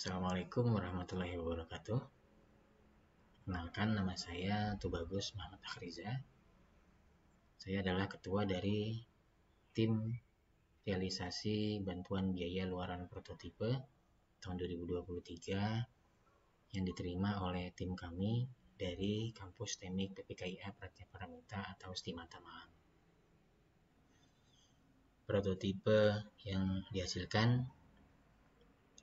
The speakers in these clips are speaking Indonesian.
Assalamualaikum warahmatullahi wabarakatuh. Kenalkan, nama saya Tubagus Muhammad Akhriza. Saya adalah ketua dari tim realisasi bantuan biaya luaran prototipe tahun 2023 yang diterima oleh tim kami dari kampus Teknik PPKIA Pratnya Paramita atau STIMATA Malang. Prototipe yang dihasilkan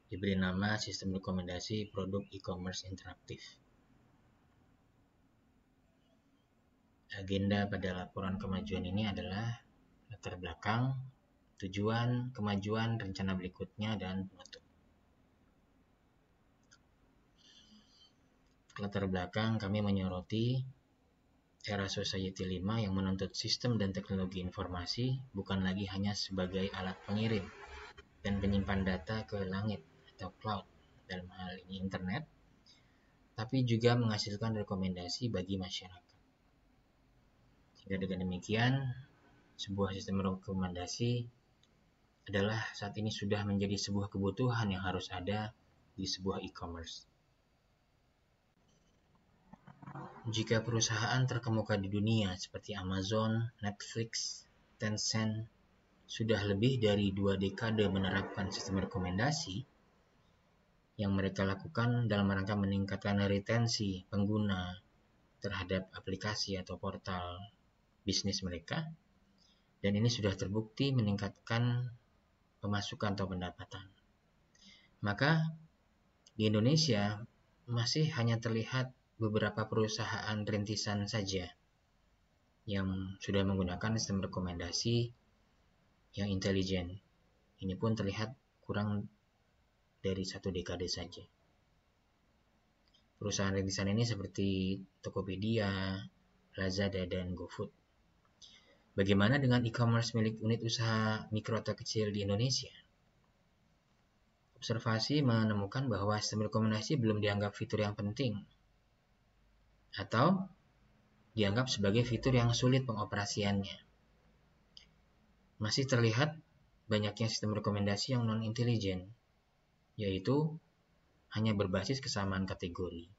diberi nama Sistem Rekomendasi Produk E-Commerce Interaktif. Agenda pada laporan kemajuan ini adalah latar belakang, tujuan, kemajuan, rencana berikutnya, dan penutup. Latar belakang, kami menyoroti era Society 5 yang menuntut sistem dan teknologi informasi bukan lagi hanya sebagai alat pengirim dan penyimpan data ke langit atau cloud, dalam hal ini internet, tapi juga menghasilkan rekomendasi bagi masyarakat. Sehingga dengan demikian, sebuah sistem rekomendasi adalah saat ini sudah menjadi sebuah kebutuhan yang harus ada di sebuah e-commerce. Jika perusahaan terkemuka di dunia seperti Amazon, Netflix, Tencent sudah lebih dari 2 dekade menerapkan sistem rekomendasi, yang mereka lakukan dalam rangka meningkatkan retensi pengguna terhadap aplikasi atau portal bisnis mereka, dan ini sudah terbukti meningkatkan pemasukan atau pendapatan. Maka di Indonesia masih hanya terlihat beberapa perusahaan rintisan saja yang sudah menggunakan sistem rekomendasi yang intelijen. Ini pun terlihat kurang dari 1 dekade saja. Perusahaan rintisan ini seperti Tokopedia, Lazada, dan GoFood. Bagaimana dengan e-commerce milik unit usaha mikro atau kecil di Indonesia? Observasi menemukan bahwa sistem rekomendasi belum dianggap fitur yang penting atau dianggap sebagai fitur yang sulit pengoperasiannya. Masih terlihat banyaknya sistem rekomendasi yang non-intelijen, yaitu hanya berbasis kesamaan kategori,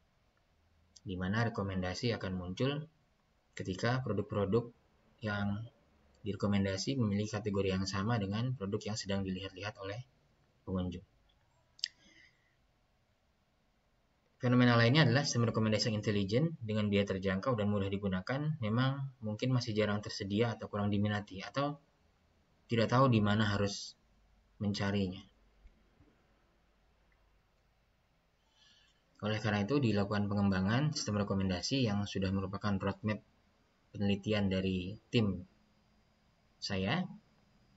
di mana rekomendasi akan muncul ketika produk-produk yang direkomendasi memiliki kategori yang sama dengan produk yang sedang dilihat-lihat oleh pengunjung. Fenomena lainnya adalah sistem rekomendasi yang intelijen dengan biaya terjangkau dan mudah digunakan memang mungkin masih jarang tersedia atau kurang diminati atau tidak tahu di mana harus mencarinya. Oleh karena itu dilakukan pengembangan sistem rekomendasi yang sudah merupakan roadmap penelitian dari tim saya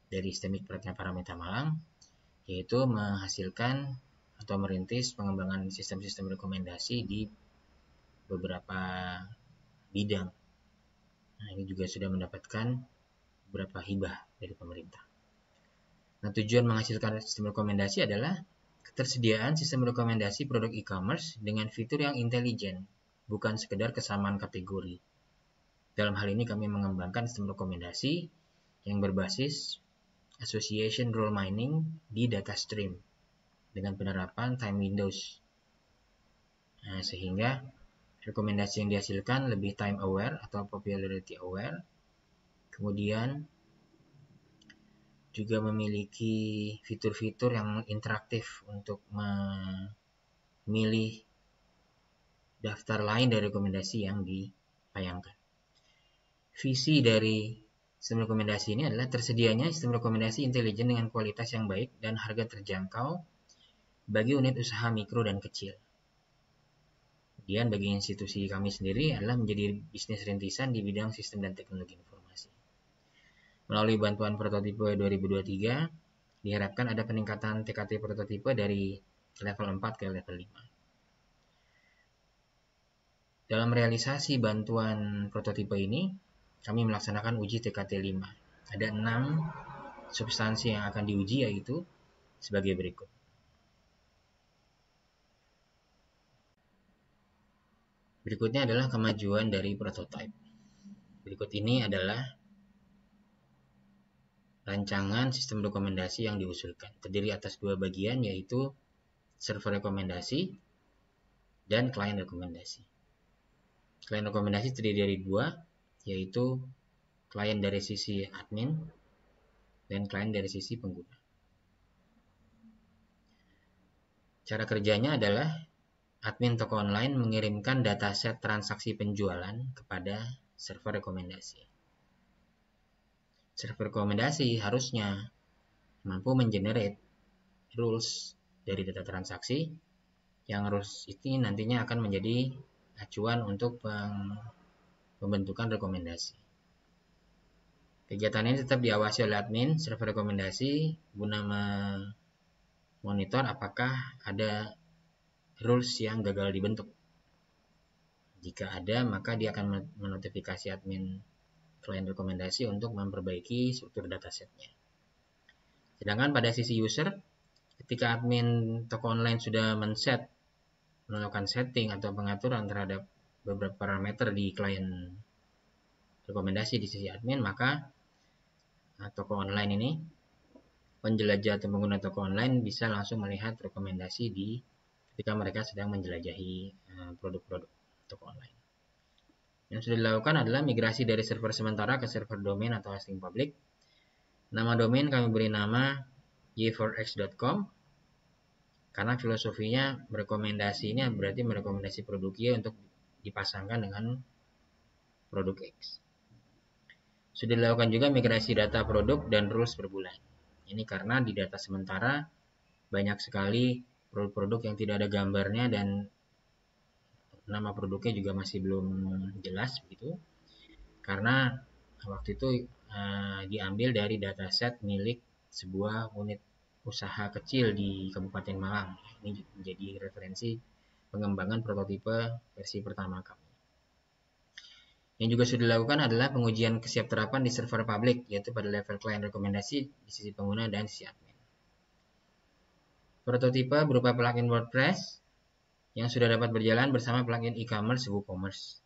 dari STEMIK Pratnya Paramita Malang, yaitu menghasilkan atau merintis pengembangan sistem-sistem rekomendasi di beberapa bidang. Nah, ini juga sudah mendapatkan beberapa hibah dari pemerintah. Nah, tujuan menghasilkan sistem rekomendasi adalah ketersediaan sistem rekomendasi produk e-commerce dengan fitur yang intelijen, bukan sekedar kesamaan kategori. Dalam hal ini kami mengembangkan sistem rekomendasi yang berbasis association rule mining di data stream dengan penerapan time windows. Nah, sehingga rekomendasi yang dihasilkan lebih time aware atau popularity aware. Kemudian juga memiliki fitur-fitur yang interaktif untuk memilih daftar lain dari rekomendasi yang ditayangkan. Visi dari sistem rekomendasi ini adalah tersedianya sistem rekomendasi intelijen dengan kualitas yang baik dan harga terjangkau bagi unit usaha mikro dan kecil. Kemudian bagi institusi kami sendiri adalah menjadi bisnis rintisan di bidang sistem dan teknologi informasi. Melalui bantuan prototipe 2023, diharapkan ada peningkatan TKT prototipe dari level 4 ke level 5. Dalam realisasi bantuan prototipe ini, kami melaksanakan uji TKT 5. Ada 6 substansi yang akan diuji, yaitu sebagai berikut. Berikutnya adalah kemajuan dari prototipe. Berikut ini adalah rancangan sistem rekomendasi yang diusulkan. Terdiri atas 2 bagian, yaitu server rekomendasi, dan klien rekomendasi. Klien rekomendasi terdiri dari dua, yaitu klien dari sisi admin dan klien dari sisi pengguna. Cara kerjanya adalah admin toko online mengirimkan dataset transaksi penjualan kepada server rekomendasi. Server rekomendasi harusnya mampu mengenerate rules dari data transaksi, yang rules ini nantinya akan menjadi acuan untuk pembentukan rekomendasi. Kegiatan ini tetap diawasi oleh admin server rekomendasi guna memonitor apakah ada rules yang gagal dibentuk. Jika ada, maka dia akan menotifikasi admin klien rekomendasi untuk memperbaiki struktur datasetnya. Sedangkan pada sisi user, ketika admin toko online sudah melakukan setting atau pengaturan terhadap beberapa parameter di klien rekomendasi di sisi admin, maka toko online ini, penjelajah atau pengguna toko online bisa langsung melihat rekomendasi ketika mereka sedang menjelajahi produk-produk toko online. Yang sudah dilakukan adalah migrasi dari server sementara ke server domain atau hosting publik. Nama domain kami beri nama y4x.com karena filosofinya merekomendasi ini berarti merekomendasi produk Y untuk dipasangkan dengan produk X. Sudah dilakukan juga migrasi data produk dan rules per bulan. Ini karena di data sementara banyak sekali produk-produk yang tidak ada gambarnya dan nama produknya juga masih belum jelas begitu. Karena waktu itu diambil dari dataset milik sebuah unit usaha kecil di Kabupaten Malang. Ini menjadi referensi pengembangan prototipe versi pertama kami. Yang juga sudah dilakukan adalah pengujian kesiapterapan di server publik, yaitu pada level klien rekomendasi di sisi pengguna dan sisi admin. Prototipe berupa plugin WordPress yang sudah dapat berjalan bersama plugin e-commerce WooCommerce.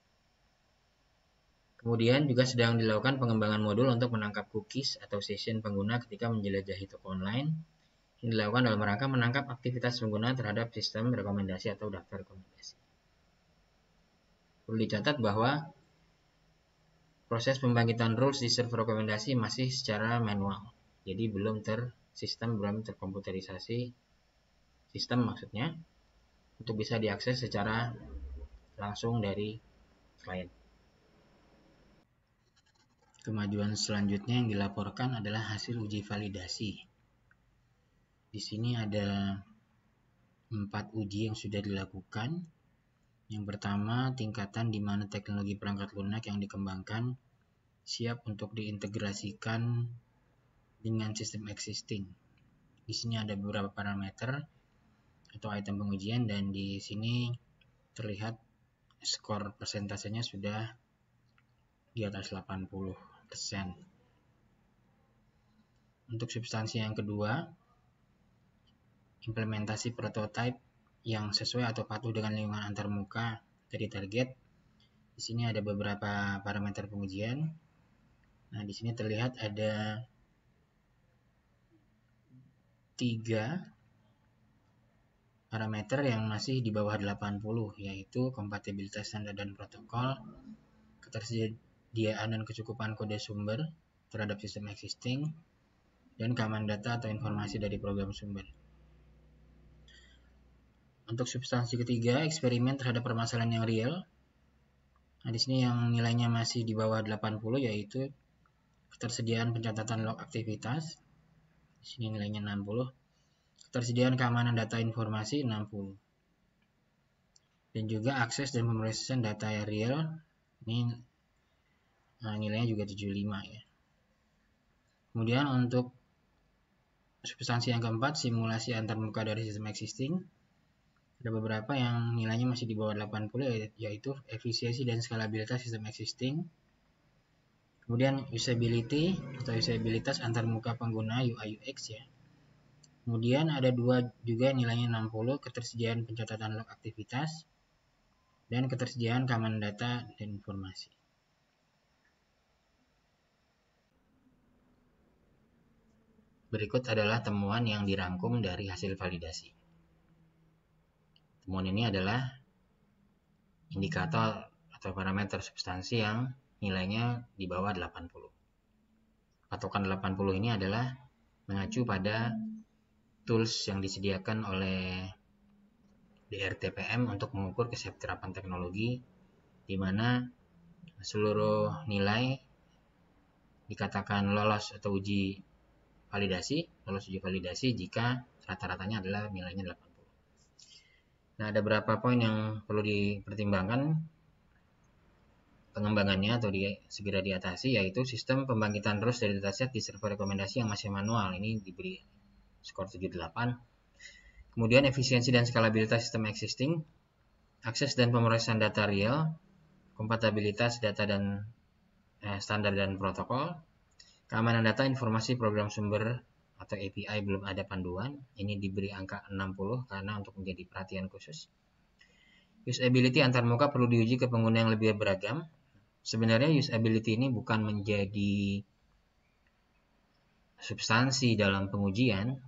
Kemudian juga sedang dilakukan pengembangan modul untuk menangkap cookies atau session pengguna ketika menjelajahi toko online. Ini dilakukan dalam rangka menangkap aktivitas pengguna terhadap sistem rekomendasi atau daftar rekomendasi. Perlu dicatat bahwa proses pembangkitan rules di server rekomendasi masih secara manual, jadi belum terkomputerisasi sistem maksudnya, untuk bisa diakses secara langsung dari klien. Kemajuan selanjutnya yang dilaporkan adalah hasil uji validasi. Di sini ada 4 uji yang sudah dilakukan. Yang pertama, tingkatan di mana teknologi perangkat lunak yang dikembangkan siap untuk diintegrasikan dengan sistem existing. Di sini ada beberapa parameter atau item pengujian dan di sini terlihat skor persentasenya sudah di atas 80%. Untuk substansi yang kedua, implementasi prototipe yang sesuai atau patuh dengan lingkungan antarmuka dari target. Di sini ada beberapa parameter pengujian. Nah, di sini terlihat ada 3 parameter yang masih di bawah 80, yaitu kompatibilitas standar dan protokol, ketersediaan dan kecukupan kode sumber terhadap sistem existing, dan keamanan data atau informasi dari program sumber. Untuk substansi ketiga, eksperimen terhadap permasalahan yang real. Nah, di sini yang nilainya masih di bawah 80, yaitu ketersediaan pencatatan log aktivitas. Di sini nilainya 60. Ketersediaan keamanan data informasi 60. Dan juga akses dan pemrosesan data yang real. Ini nilainya juga 75 ya. Kemudian untuk substansi yang keempat, simulasi antarmuka dari sistem existing. Ada beberapa yang nilainya masih di bawah 80, yaitu efisiensi dan skalabilitas sistem existing. Kemudian usability atau usabilitas antarmuka pengguna UI UX ya. Kemudian ada 2 juga nilainya 60, ketersediaan pencatatan log aktivitas dan ketersediaan keamanan data dan informasi. Berikut adalah temuan yang dirangkum dari hasil validasi. Temuan ini adalah indikator atau parameter substansi yang nilainya di bawah 80. Patokan 80 ini adalah mengacu pada tools yang disediakan oleh DRTPM untuk mengukur kesejahteraan teknologi, di mana seluruh nilai dikatakan lolos atau lolos uji validasi jika rata-ratanya adalah nilainya 80. Nah, ada beberapa poin yang perlu dipertimbangkan pengembangannya atau segera diatasi, yaitu sistem pembangkitan ROS dari dataset di server rekomendasi yang masih manual, ini diberi skor 78. Kemudian efisiensi dan skalabilitas sistem existing, akses dan pemrosesan data real, kompatibilitas data dan standar dan protokol, keamanan data informasi program sumber atau API belum ada panduan, ini diberi angka 60 karena untuk menjadi perhatian khusus. Usability antarmuka perlu diuji ke pengguna yang lebih beragam. Sebenarnya usability ini bukan menjadi substansi dalam pengujian,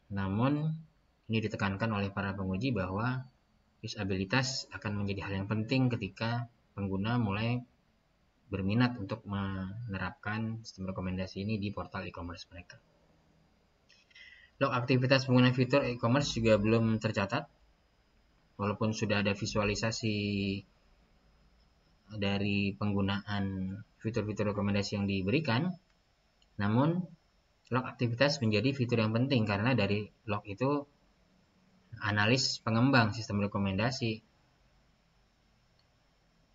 namun ini ditekankan oleh para penguji bahwa usabilitas akan menjadi hal yang penting ketika pengguna mulai berminat untuk menerapkan sistem rekomendasi ini di portal e-commerce mereka. Log aktivitas pengguna fitur e-commerce juga belum tercatat, walaupun sudah ada visualisasi dari penggunaan fitur-fitur rekomendasi yang diberikan, namun log aktivitas menjadi fitur yang penting karena dari log itu analis pengembang sistem rekomendasi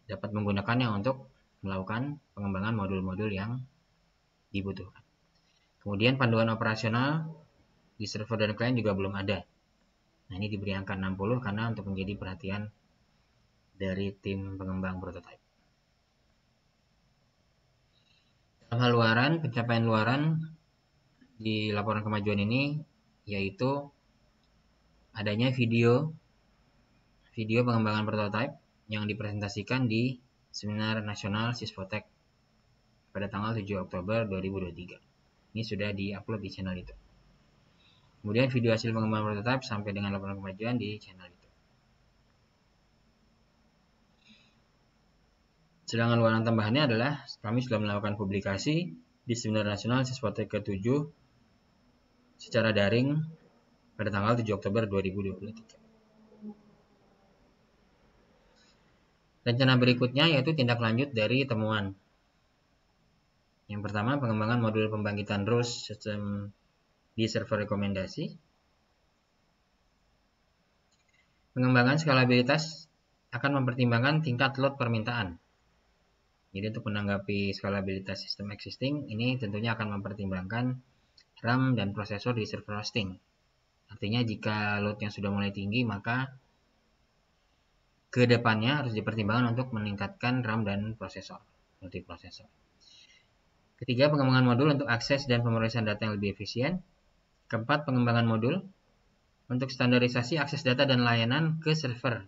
dapat menggunakannya untuk melakukan pengembangan modul-modul yang dibutuhkan. Kemudian panduan operasional di server dan klien juga belum ada. Nah, ini diberi angka 60 karena untuk menjadi perhatian dari tim pengembang prototipe. Dalam hal luaran, pencapaian luaran di laporan kemajuan ini yaitu adanya video pengembangan prototipe yang dipresentasikan di Seminar Nasional Sisfotek pada tanggal 7 Oktober 2023. Ini sudah di-upload di channel itu. Kemudian video hasil pengembangan prototipe sampai dengan laporan kemajuan di channel itu. Sedangkan luaran tambahannya adalah kami sudah melakukan publikasi di Seminar Nasional Sisfotek ke-7 secara daring pada tanggal 7 Oktober 2023. Rencana berikutnya yaitu tindak lanjut dari temuan. Yang pertama, pengembangan modul pembangkitan ROS sistem di server rekomendasi. Pengembangan skalabilitas akan mempertimbangkan tingkat load permintaan. Jadi untuk menanggapi skalabilitas sistem existing, ini tentunya akan mempertimbangkan RAM dan prosesor di server hosting. Artinya jika loadnya sudah mulai tinggi, maka ke depannya harus dipertimbangkan untuk meningkatkan RAM dan multiprosesor. Ketiga, pengembangan modul untuk akses dan pemrosesan data yang lebih efisien. Keempat, pengembangan modul untuk standarisasi akses data dan layanan ke server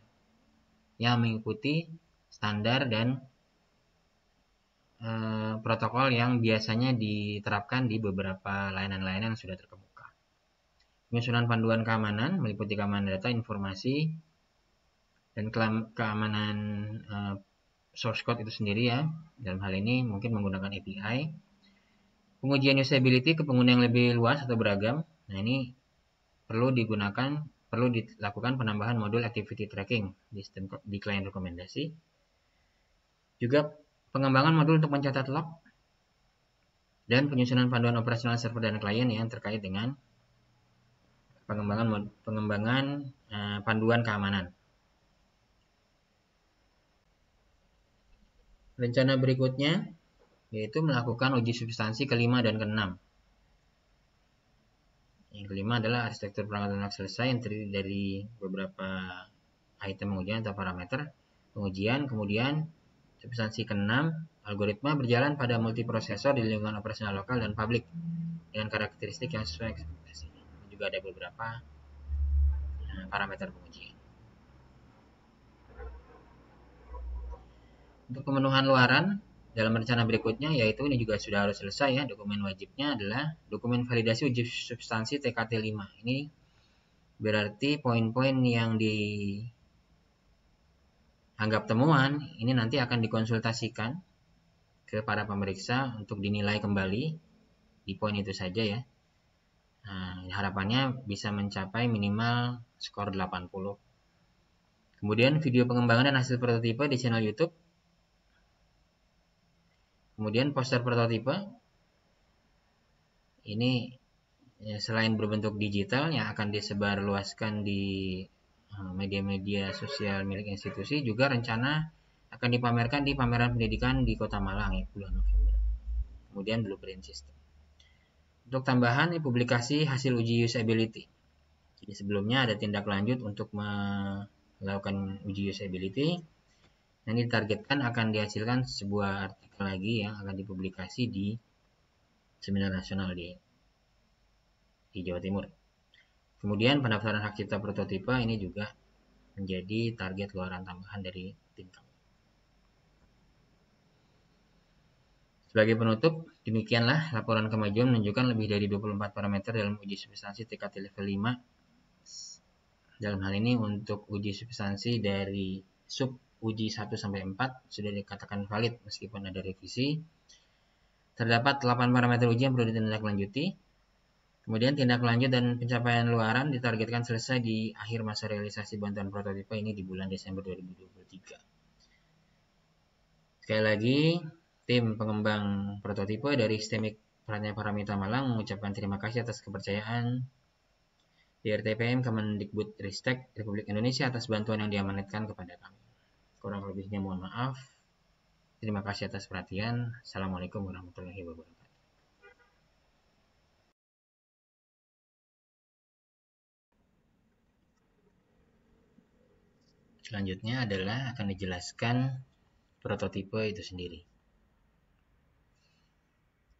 yang mengikuti standar dan protokol yang biasanya diterapkan di beberapa layanan-layanan yang sudah terkemuka. Penyusunan panduan keamanan meliputi keamanan data, informasi, dan keamanan source code itu sendiri ya. Dalam hal ini mungkin menggunakan API. Pengujian usability ke pengguna yang lebih luas atau beragam. Nah, ini perlu dilakukan penambahan modul activity tracking di klien rekomendasi. Juga pengembangan modul untuk mencatat log dan penyusunan panduan operasional server dan klien yang terkait dengan pengembangan panduan keamanan. Rencana berikutnya yaitu melakukan uji substansi kelima dan keenam. Yang kelima adalah arsitektur perangkat lunak selesai yang terdiri dari beberapa item pengujian atau parameter pengujian. Kemudian substansi keenam, algoritma berjalan pada multiprosesor di lingkungan operasional lokal dan publik dengan karakteristik yang sesuai ekspektasi. Juga ada beberapa parameter pengujian. Untuk pemenuhan luaran dalam rencana berikutnya, yaitu ini juga sudah harus selesai ya, dokumen wajibnya adalah dokumen validasi uji substansi TKT 5. Ini berarti poin-poin yang anggap temuan ini nanti akan dikonsultasikan ke para pemeriksa untuk dinilai kembali di poin itu saja ya. Nah, harapannya bisa mencapai minimal skor 80. Kemudian video pengembangan dan hasil prototipe di channel YouTube. Kemudian poster prototipe. Ini selain berbentuk digital yang akan disebarluaskan di media-media sosial milik institusi, juga rencana akan dipamerkan di pameran pendidikan di Kota Malang ya, bulan November. Kemudian blueprint system. Untuk tambahan, publikasi hasil uji usability. Jadi sebelumnya ada tindak lanjut untuk melakukan uji usability. Yang ditargetkan akan dihasilkan sebuah artikel lagi yang akan dipublikasi di seminar nasional di Jawa Timur. Kemudian pendaftaran hak cipta prototipe ini juga menjadi target luaran tambahan dari tim kami. Sebagai penutup, demikianlah laporan kemajuan menunjukkan lebih dari 24 parameter dalam uji substansi TKT level 5. Dalam hal ini untuk uji substansi dari sub uji 1-4 sudah dikatakan valid meskipun ada revisi. Terdapat 8 parameter uji yang perlu ditindaklanjuti. Kemudian tindak lanjut dan pencapaian luaran ditargetkan selesai di akhir masa realisasi bantuan prototipe ini di bulan Desember 2023. Sekali lagi, tim pengembang prototipe dari STEMIK Pratnya-Paramita Malang mengucapkan terima kasih atas kepercayaan DRTPM Kemendikbudristek Republik Indonesia atas bantuan yang diamanatkan kepada kami. Kurang lebihnya mohon maaf. Terima kasih atas perhatian. Assalamualaikum warahmatullahi wabarakatuh. Selanjutnya adalah akan dijelaskan prototipe itu sendiri.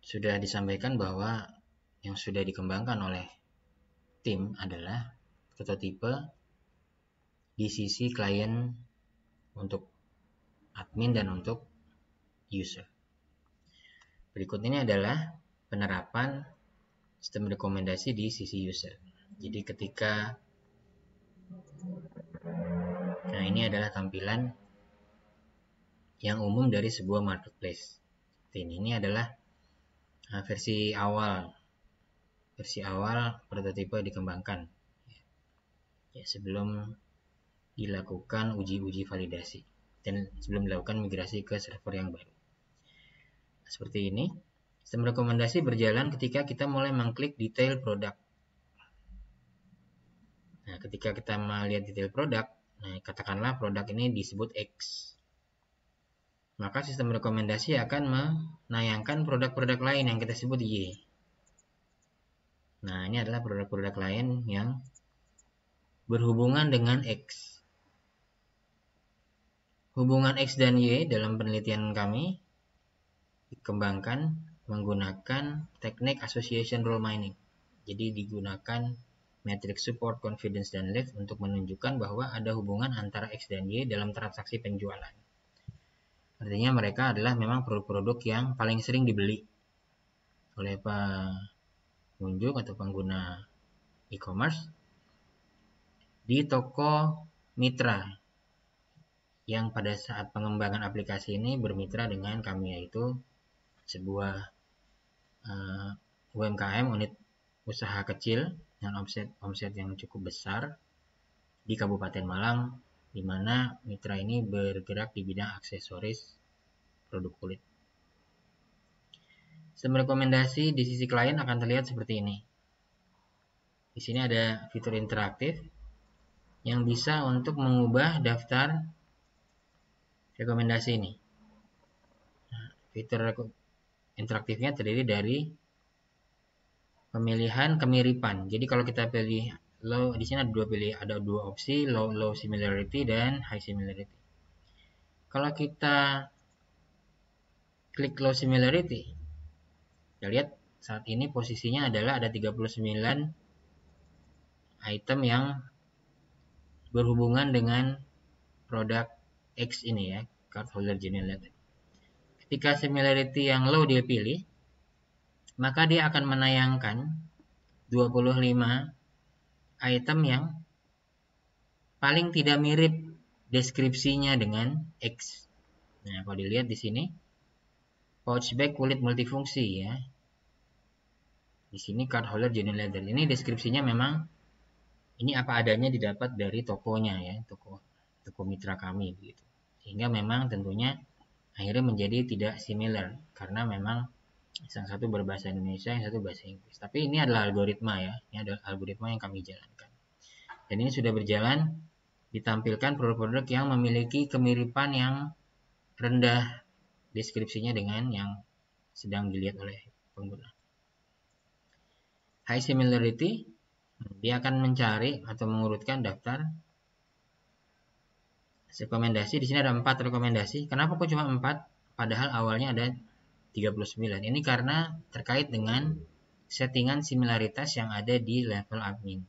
Sudah disampaikan bahwa yang sudah dikembangkan oleh tim adalah prototipe di sisi klien untuk admin dan untuk user. Berikut ini adalah penerapan sistem rekomendasi di sisi user. Jadi nah ini adalah tampilan yang umum dari sebuah marketplace. Ini adalah versi awal prototipe dikembangkan ya, sebelum dilakukan uji validasi dan sebelum dilakukan migrasi ke server yang baru. Seperti ini, sistem rekomendasi berjalan ketika kita mulai mengklik detail produk. Nah, ketika kita melihat detail produk, nah katakanlah produk ini disebut X, maka sistem rekomendasi akan menayangkan produk-produk lain yang kita sebut Y. Nah, ini adalah produk-produk lain yang berhubungan dengan X. Hubungan X dan Y dalam penelitian kami dikembangkan menggunakan teknik association rule mining. Jadi digunakan matrix support, confidence, dan lift untuk menunjukkan bahwa ada hubungan antara X dan Y dalam transaksi penjualan. Artinya mereka adalah memang produk-produk yang paling sering dibeli oleh pengunjung atau pengguna e-commerce di toko mitra yang pada saat pengembangan aplikasi ini bermitra dengan kami, yaitu sebuah UMKM, unit usaha kecil dengan omset yang cukup besar di Kabupaten Malang, di mana mitra ini bergerak di bidang aksesoris produk kulit. Sistem rekomendasi di sisi klien akan terlihat seperti ini. Di sini ada fitur interaktif yang bisa untuk mengubah daftar rekomendasi ini. Nah, fitur interaktifnya terdiri dari pemilihan kemiripan. Jadi kalau kita pilih low, di sini ada dua opsi, low similarity dan high similarity. Kalau kita klik low similarity, kita lihat saat ini posisinya adalah ada 39 item yang berhubungan dengan produk X ini ya, card holder generated. Ketika similarity yang low dia pilih, maka dia akan menayangkan 25 item yang paling tidak mirip deskripsinya dengan X. Nah, kalau dilihat di sini, pouch bag kulit multifungsi ya. Di sini card holder genuine leather. Ini deskripsinya memang ini apa adanya didapat dari tokonya ya, toko mitra kami begitu. Sehingga memang tentunya akhirnya menjadi tidak similar karena memang yang satu berbahasa Indonesia, yang satu bahasa Inggris. Tapi ini adalah algoritma ya, ini adalah algoritma yang kami jalankan. Dan ini sudah berjalan, ditampilkan produk-produk yang memiliki kemiripan yang rendah deskripsinya dengan yang sedang dilihat oleh pengguna. High similarity, dia akan mencari atau mengurutkan daftar rekomendasi. Di sini ada 4 rekomendasi. Kenapa kok cuma 4? Padahal awalnya ada 39. Ini karena terkait dengan settingan similaritas yang ada di level admin.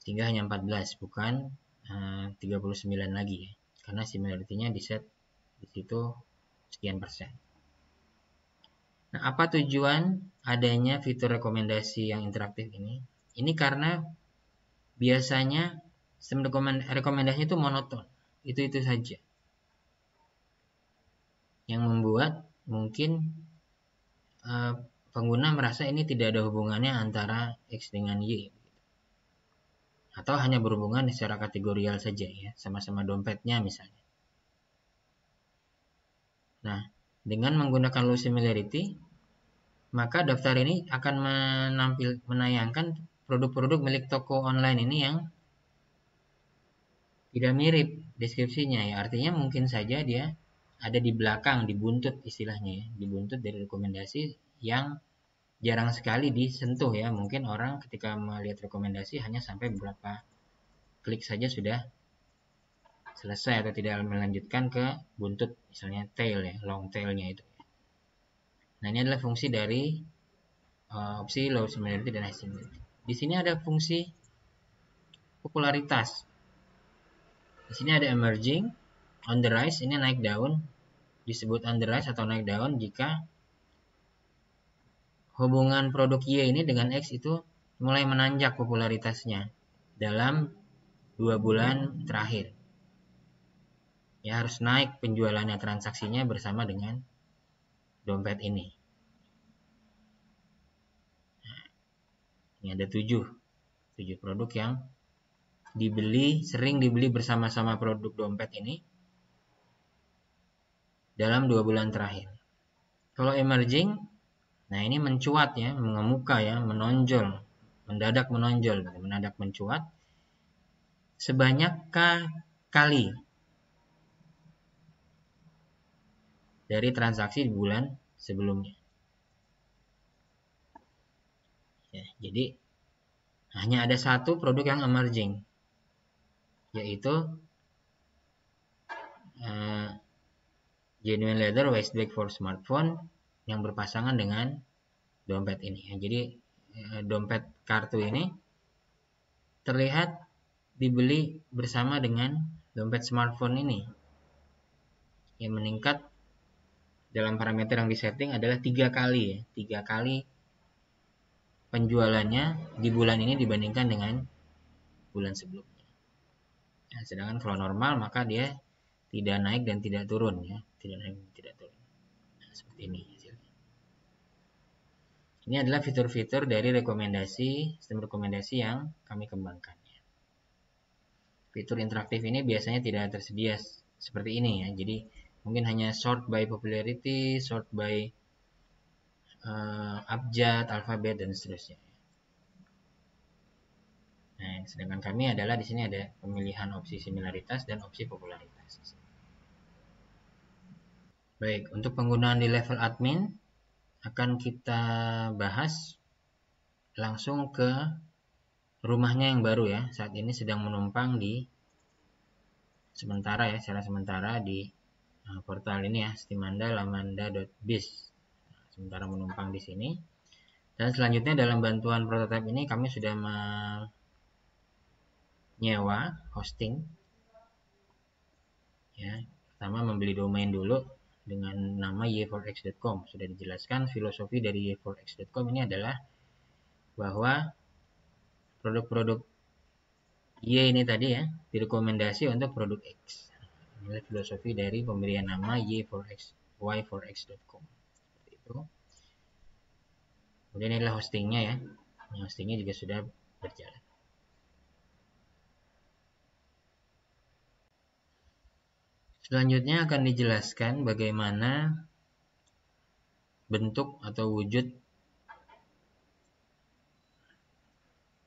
Sehingga hanya 14, bukan 39 lagi ya. Karena similarity-nya di set di situ sekian persen. Nah, apa tujuan adanya fitur rekomendasi yang interaktif ini? Ini karena biasanya sistem rekomendasi itu monoton. Itu saja. Yang membuat mungkin pengguna merasa ini tidak ada hubungannya antara X dengan Y. Atau hanya berhubungan secara kategorial saja ya, sama-sama dompetnya misalnya. Nah, dengan menggunakan low similarity, maka daftar ini akan menayangkan produk-produk milik toko online ini yang tidak mirip deskripsinya ya. Artinya mungkin saja dia ada di belakang, di buntut istilahnya ya, di buntut dari rekomendasi yang jarang sekali disentuh ya. Mungkin orang ketika melihat rekomendasi hanya sampai beberapa klik saja sudah selesai atau tidak melanjutkan ke buntut, misalnya tail ya, long tailnya itu. Nah, ini adalah fungsi dari opsi low similarity dan high similarity. Di sini ada fungsi popularitas. Di sini ada emerging, on the rise, ini naik daun, disebut on the rise atau naik daun jika hubungan produk Y ini dengan X itu mulai menanjak popularitasnya dalam 2 bulan terakhir. Ya, harus naik penjualannya, transaksinya bersama dengan dompet ini. Nah, ini ada 7 produk yang sering dibeli bersama-sama produk dompet ini dalam 2 bulan terakhir. Kalau emerging, nah ini mencuat ya, mengemuka ya, menonjol, mendadak mencuat sebanyak kali dari transaksi di bulan sebelumnya. Ya, jadi hanya ada satu produk yang emerging, yaitu genuine leather waist bag for smartphone yang berpasangan dengan dompet ini. Ya, jadi dompet kartu ini terlihat dibeli bersama dengan dompet smartphone ini. Yang meningkat dalam parameter yang disetting adalah 3 kali ya. 3 kali penjualannya di bulan ini dibandingkan dengan bulan sebelumnya. Nah, sedangkan kalau normal maka dia tidak naik dan tidak turun ya. Tidak naik dan tidak turun. Nah, seperti ini. Ini adalah fitur-fitur dari sistem rekomendasi yang kami kembangkan. Fitur interaktif ini biasanya tidak tersedia seperti ini ya. Jadi mungkin hanya sort by popularity, sort by abjad, alfabet dan seterusnya. Nah, sedangkan kami adalah di sini ada pemilihan opsi similaritas dan opsi popularitas. Baik, untuk penggunaan di level admin akan kita bahas langsung ke rumahnya yang baru ya. Saat ini sedang menumpang secara sementara di portal ini ya, stimanda.lamanda.biz. Sementara menumpang di sini. Dan selanjutnya dalam bantuan prototipe ini kami sudah menyewa hosting. Ya, pertama membeli domain dulu dengan nama y4x.com. Sudah dijelaskan filosofi dari y4x.com ini adalah bahwa produk-produk Y ini tadi ya, direkomendasi untuk produk X. Inilah filosofi dari pemberian nama y4x.com. Seperti itu. Kemudian inilah hostingnya ya. Hostingnya juga sudah berjalan. Selanjutnya akan dijelaskan bagaimana bentuk atau wujud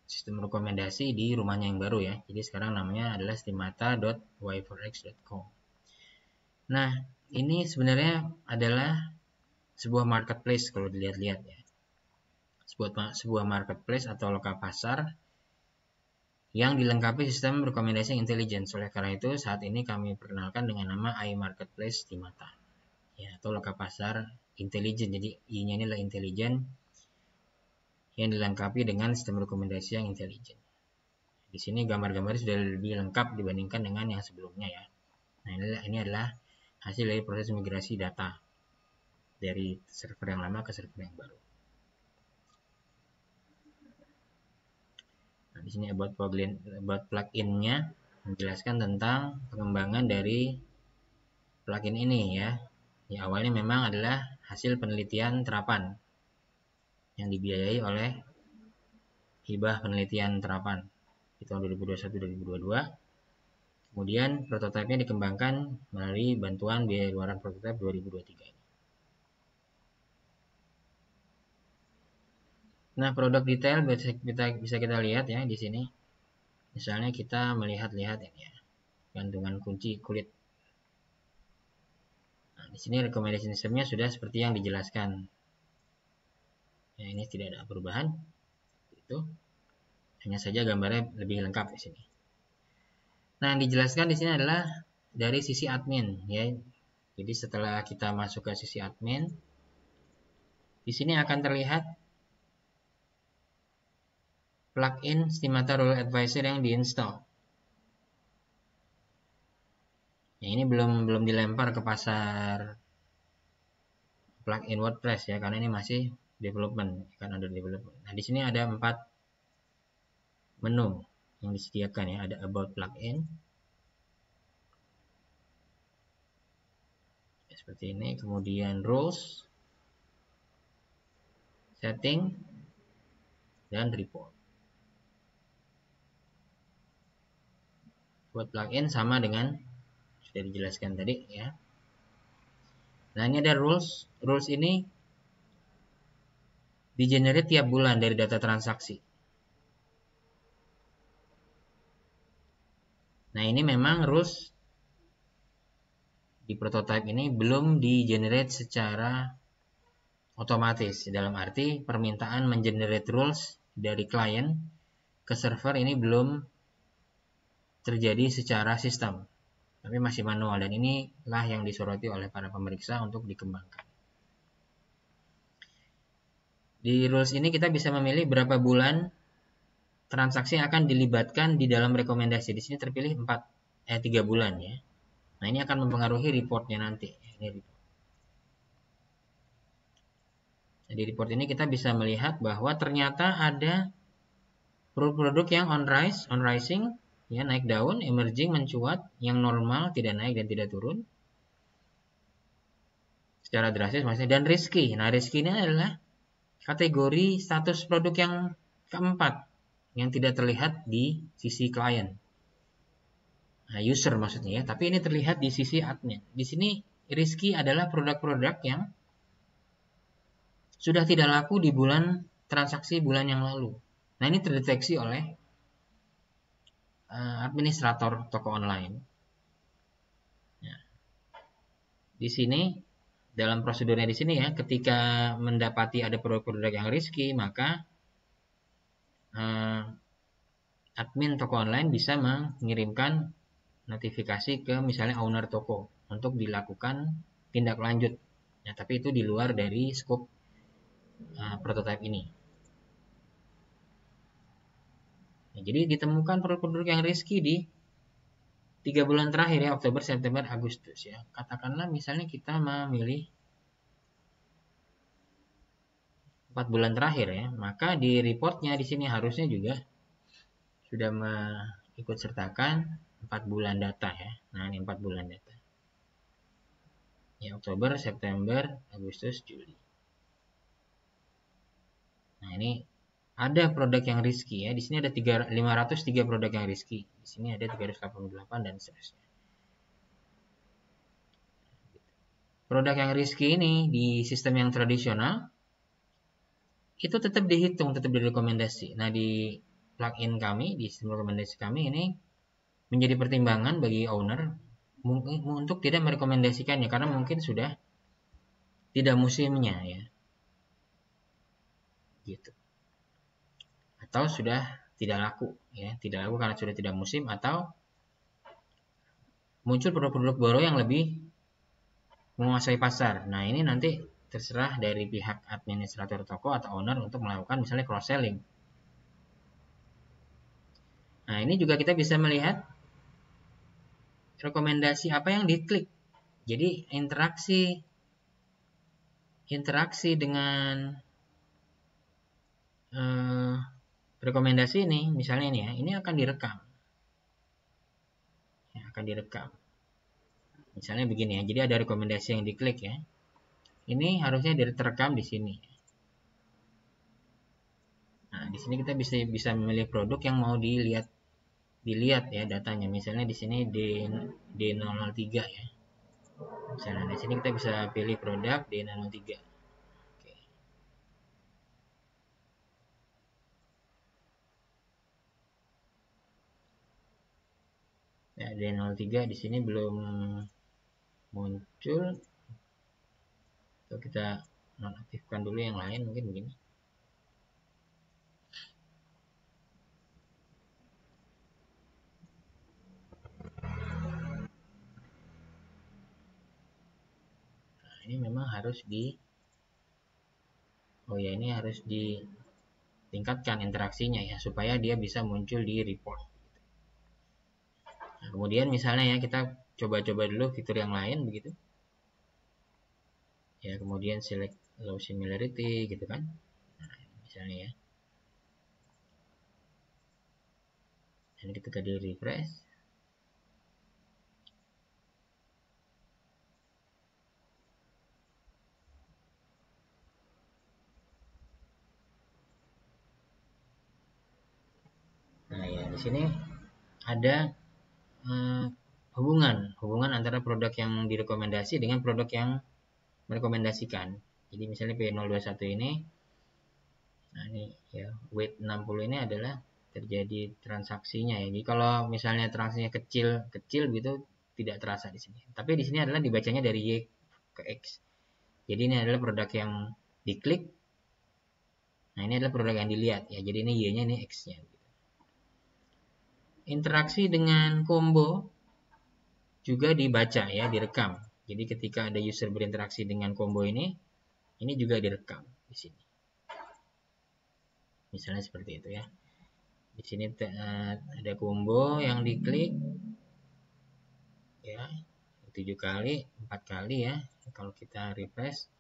sistem rekomendasi di rumahnya yang baru ya. Jadi sekarang namanya adalah stimata.y4x.com. Nah, ini sebenarnya adalah sebuah marketplace kalau dilihat-lihat ya. Sebuah marketplace atau lokal pasar yang dilengkapi sistem rekomendasi yang intelijen. Oleh karena itu, saat ini kami perkenalkan dengan nama iMarketplace Stimata. Ya, atau lokal pasar intelijen. Jadi I-nya ini adalah intelijen yang dilengkapi dengan sistem rekomendasi yang intelijen. Di sini gambar-gambarnya sudah lebih lengkap dibandingkan dengan yang sebelumnya ya. Nah, ini adalah hasil dari proses migrasi data dari server yang lama ke server yang baru. Nah, di sini about plugin-nya menjelaskan tentang pengembangan dari plugin ini ya. Ya, awalnya memang adalah hasil penelitian terapan yang dibiayai oleh hibah penelitian terapan di tahun 2021-2022. Kemudian prototipenya dikembangkan melalui bantuan biaya luaran prototipe 2023 ini. Nah, produk detail bisa kita lihat ya di sini. Misalnya kita melihat-lihat ini ya, gantungan kunci kulit. Nah, di sini recommendation systemnya sudah seperti yang dijelaskan. Ya, ini tidak ada perubahan. Itu hanya saja gambarnya lebih lengkap di sini. Nah, yang dijelaskan di sini adalah dari sisi admin ya. Jadi setelah kita masuk ke sisi admin, di sini akan terlihat plugin Stimata Rule Advisor yang diinstal. Ya, ini belum dilempar ke pasar plugin WordPress ya, karena ini masih development, kan under development. Nah, di sini ada 4 menu yang disediakan ya, ada about plugin. Ya, seperti ini, kemudian rules, setting, dan report. Buat plugin sama dengan sudah dijelaskan tadi ya. Nah, ini ada rules. Rules ini di-generate tiap bulan dari data transaksi. Nah, ini memang rules di prototype ini belum di-generate secara otomatis. Dalam arti permintaan men-generate rules dari klien ke server ini belum terjadi secara sistem, tapi masih manual, dan inilah yang disoroti oleh para pemeriksa untuk dikembangkan. Di rules ini kita bisa memilih berapa bulan transaksi yang akan dilibatkan di dalam rekomendasi. Di sini terpilih 3 bulan ya. Nah, ini akan mempengaruhi reportnya nanti. Ini report. Nah, di report ini kita bisa melihat bahwa ternyata ada produk-produk yang on rising, ya, naik daun, emerging, mencuat, yang normal, tidak naik dan tidak turun secara drastis maksudnya, dan risky. Nah, risky ini adalah kategori status produk yang keempat yang tidak terlihat di sisi klien. Nah, user maksudnya ya, tapi ini terlihat di sisi admin. Di sini risky adalah produk-produk yang sudah tidak laku di bulan transaksi bulan yang lalu. Nah, ini terdeteksi oleh administrator toko online. Ya. Di sini dalam prosedurnya di sini ya, ketika mendapati ada produk-produk yang risky, maka admin toko online bisa mengirimkan notifikasi ke misalnya owner toko untuk dilakukan tindak lanjut. Ya, tapi itu di luar dari scope prototype ini. Ya, jadi ditemukan produk-produk yang risky di 3 bulan terakhir ya, Oktober, September, Agustus ya. Katakanlah misalnya kita memilih 4 bulan terakhir ya, maka di reportnya di sini harusnya juga sudah ikut sertakan 4 bulan data ya. Nah, ini 4 bulan data. Ya, Oktober, September, Agustus, Juli. Nah, ini ada produk yang risky ya. Di sini ada 503 produk yang risky. Di sini ada 388 dan seterusnya. Produk yang risky ini di sistem yang tradisional itu tetap dihitung, tetap direkomendasi. Nah, di plugin kami, di sistem rekomendasi kami ini menjadi pertimbangan bagi owner untuk tidak merekomendasikannya karena mungkin sudah tidak musimnya ya. Gitu. Atau sudah tidak laku ya, tidak laku karena sudah tidak musim atau muncul produk-produk baru yang lebih menguasai pasar. Nah, ini nanti terserah dari pihak administrator toko atau owner untuk melakukan misalnya cross selling. Nah, ini juga kita bisa melihat rekomendasi apa yang diklik. Jadi interaksi dengan rekomendasi ini, misalnya ini ya, ini akan direkam. Ya, akan direkam. Misalnya begini ya, jadi ada rekomendasi yang diklik ya. Ini harusnya direkam di sini. Nah, di sini kita bisa memilih produk yang mau dilihat ya datanya. Misalnya di sini D003 ya. Misalnya di sini kita bisa pilih produk D003. Oke. Ya, D03 di sini belum muncul. So, kita nonaktifkan dulu yang lain mungkin begini. Nah, ini memang harus ini harus ditingkatkan interaksinya ya supaya dia bisa muncul di report. Nah, kemudian misalnya ya kita coba-coba dulu fitur yang lain begitu. Ya, kemudian select low similarity gitu kan. Nah, misalnya ya. Ini ketika di refresh. Nah, ya di sini ada hubungan antara produk yang direkomendasi dengan produk yang merekomendasikan. Jadi misalnya P021 ini, nah ini ya weight 60 ini adalah terjadi transaksinya ya. Jadi kalau misalnya transaksinya kecil gitu tidak terasa di sini. Tapi di sini adalah dibacanya dari Y ke X. Jadi ini adalah produk yang diklik. Nah, ini adalah produk yang dilihat ya. Jadi ini Y-nya, ini X-nya. Interaksi dengan combo juga dibaca ya, direkam. Jadi ketika ada user berinteraksi dengan combo ini juga direkam di sini. Misalnya seperti itu ya. Di sini ada combo yang diklik ya 7 kali, 4 kali ya. Kalau kita refresh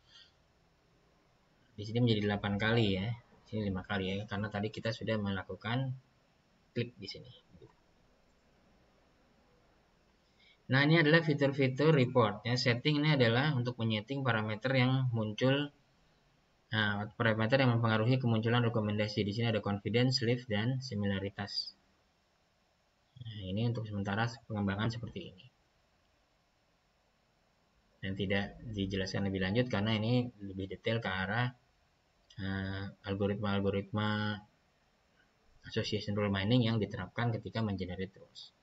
di sini menjadi 8 kali ya. Di sini 5 kali ya karena tadi kita sudah melakukan klik di sini. Nah, ini adalah fitur-fitur report ya. Setting ini adalah untuk menyeting parameter yang muncul. Nah, parameter yang mempengaruhi kemunculan rekomendasi. Di sini ada confidence, lift, dan similaritas. Nah, ini untuk sementara pengembangan seperti ini. Dan tidak dijelaskan lebih lanjut karena ini lebih detail ke arah algoritma-algoritma association rule mining yang diterapkan ketika mengenerate rules.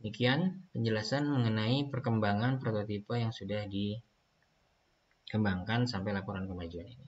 Demikian penjelasan mengenai perkembangan prototipe yang sudah dikembangkan sampai laporan kemajuan ini.